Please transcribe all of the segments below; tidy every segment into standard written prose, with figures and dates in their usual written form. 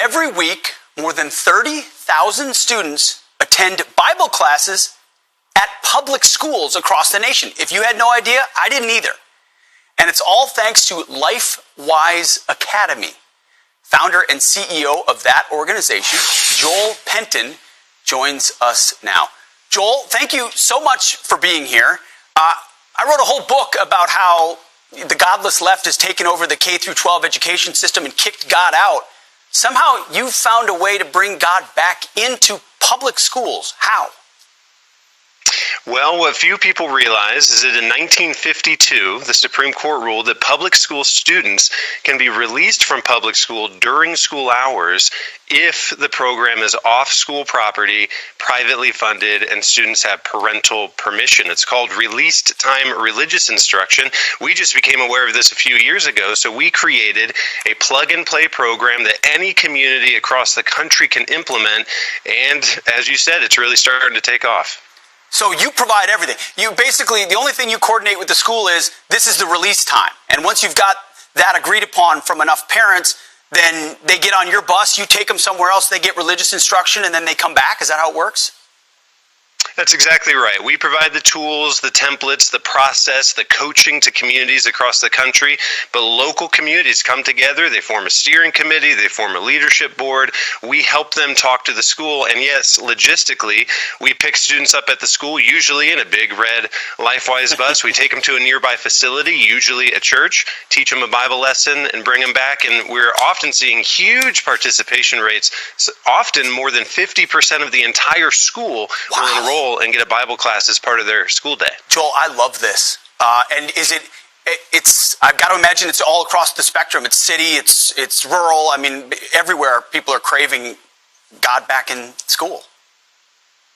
Every week, more than 30,000 students attend Bible classes at public schools across the nation. If you had no idea, I didn't either. And it's all thanks to LifeWise Academy. Founder and CEO of that organization, Joel Penton, joins us now. Joel, thank you so much for being here. I wrote a whole book about how the godless left has taken over the K through 12 education system and kicked God out. Somehow you've found a way to bring God back into public schools. How? Well, what few people realize is that in 1952, the Supreme Court ruled that public school students can be released from public school during school hours if the program is off school property, privately funded, and students have parental permission. It's called released time religious instruction. We just became aware of this a few years ago, so we created a plug-and-play program that any community across the country can implement, and as you said, it's really starting to take off. So you provide everything. You basically, the only thing you coordinate with the school is, this is the release time. And once you've got that agreed upon from enough parents, then they get on your bus, you take them somewhere else, they get religious instruction, and then they come back. Is that how it works? That's exactly right. We provide the tools, the templates, the process, the coaching to communities across the country, but local communities come together, they form a steering committee, they form a leadership board, we help them talk to the school, and yes, logistically, we pick students up at the school, usually in a big red LifeWise bus. We take them to a nearby facility, usually a church, teach them a Bible lesson, and bring them back, and we're often seeing huge participation rates, often more than 50% of the entire school will enroll and get a Bible class as part of their school day. Joel, I love this. And it's, I've got to imagine it's all across the spectrum. It's city, it's rural. I mean, everywhere people are craving God back in school.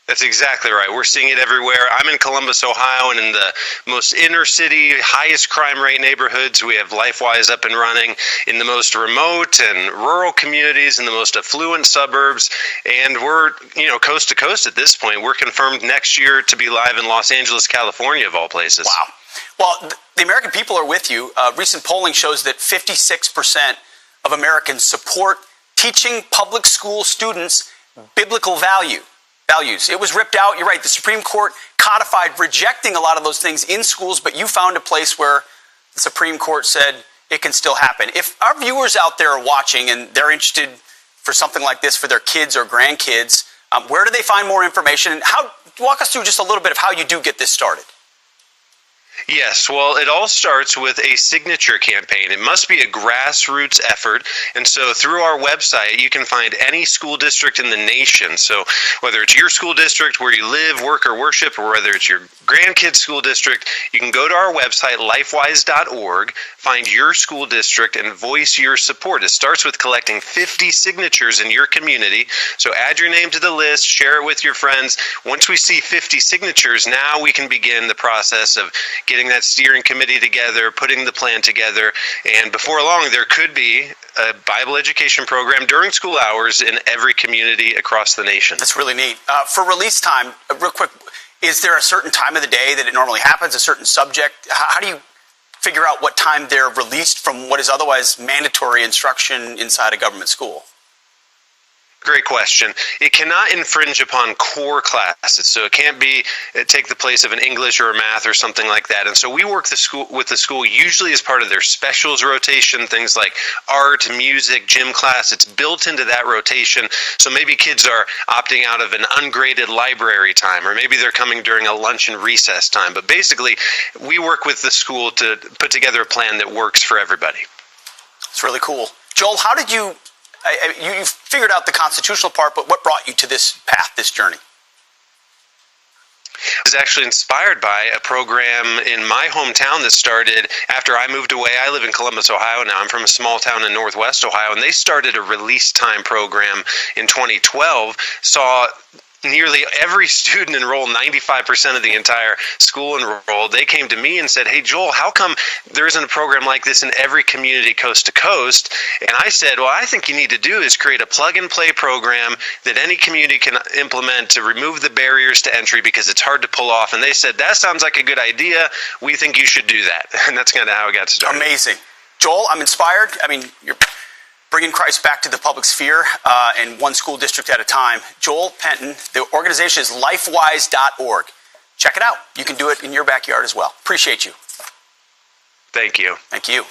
That's exactly right. We're seeing it everywhere. I'm in Columbus, Ohio, and in the most inner city, highest crime rate neighborhoods, we have LifeWise up and running. In the most remote and rural communities, in the most affluent suburbs, and we're, coast to coast at this point. We're confirmed next year to be live in Los Angeles, California, of all places. Wow. Well, the American people are with you. Recent polling shows that 56% of Americans support teaching public school students biblical values. It was ripped out. You're right. The Supreme Court codified rejecting a lot of those things in schools, but you found a place where the Supreme Court said it can still happen. If our viewers out there are watching and they're interested for something like this for their kids or grandkids, where do they find more information? And walk us through just a little bit of how you do get this started. Yes, well, it all starts with a signature campaign. It must be a grassroots effort, and so through our website, you can find any school district in the nation. So whether it's your school district where you live, work, or worship, or whether it's your grandkids' school district, you can go to our website, lifewise.org, find your school district, and voice your support. It starts with collecting 50 signatures in your community, so add your name to the list, share it with your friends. Once we see 50 signatures, now we can begin the process of getting that steering committee together, putting the plan together, and before long, there could be a Bible education program during school hours in every community across the nation. That's really neat. For release time, real quick, is there a certain time of the day that it normally happens, a certain subject? How do you figure out what time they're released from what is otherwise mandatory instruction inside a government school? Great question. It cannot infringe upon core classes, so it can't take the place of an English or a math or something like that. And so we work with the school usually as part of their specials rotation, things like art, music, gym class. It's built into that rotation. So maybe kids are opting out of an ungraded library time, or maybe they're coming during a lunch and recess time. But basically, we work with the school to put together a plan that works for everybody. It's really cool. Joel, how did you figured out the constitutional part, but what brought you to this path, this journey? I was actually inspired by a program in my hometown that started after I moved away. I live in Columbus, Ohio now. I'm from a small town in Northwest Ohio, and they started a release time program in 2012, saw nearly every student enrolled, 95% of the entire school enrolled. They came to me and said, "Hey, Joel, how come there isn't a program like this in every community coast to coast?" And I said, "Well, I think you need to do is create a plug-and-play program that any community can implement to remove the barriers to entry because it's hard to pull off." And they said, "That sounds like a good idea. We think you should do that." And that's kind of how it got started. Amazing. Joel, I'm inspired. I mean, bringing Christ back to the public sphere and one school district at a time. Joel Penton, the organization is LifeWise.org. Check it out. You can do it in your backyard as well. Appreciate you. Thank you. Thank you.